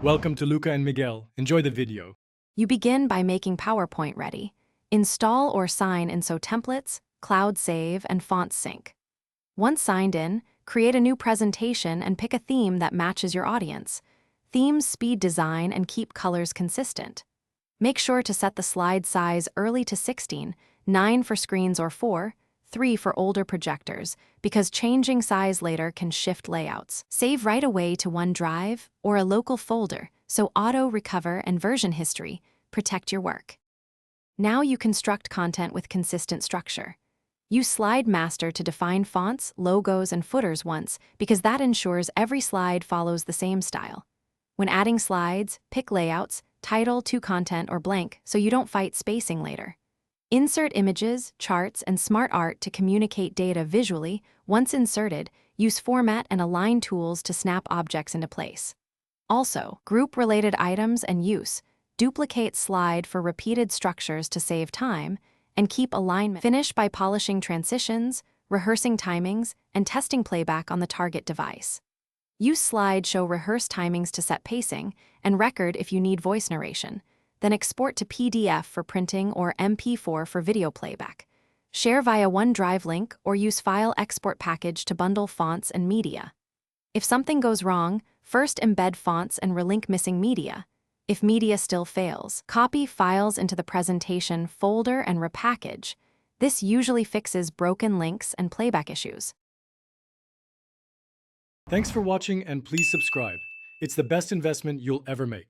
Welcome to Luca and Miguel. Enjoy the video. You begin by making PowerPoint ready. Install or sign in templates, cloud save, and fonts sync. Once signed in, create a new presentation and pick a theme that matches your audience. Themes speed design and keep colors consistent. Make sure to set the slide size early to 16, 9 for screens or 4, 3 for older projectors, because changing size later can shift layouts. Save right away to OneDrive or a local folder, so auto recover and version history protect your work. Now you construct content with consistent structure. Use Slide Master to define fonts, logos, and footers once, because that ensures every slide follows the same style. When adding slides, pick layouts, title, to content, or blank, so you don't fight spacing later. Insert images, charts, and smart art to communicate data visually. Once inserted, use Format and Align tools to snap objects into place. Also, group related items and use. Duplicate slide for repeated structures to save time, and keep alignment. Finish by polishing transitions, rehearsing timings, and testing playback on the target device. Use slideshow rehearse timings to set pacing, and record if you need voice narration. Then export to PDF for printing or MP4 for video playback. Share via OneDrive link or use File Export Package to bundle fonts and media. If something goes wrong, first embed fonts and relink missing media. If media still fails, copy files into the presentation folder and repackage. This usually fixes broken links and playback issues. Thanks for watching and please subscribe. It's the best investment you'll ever make.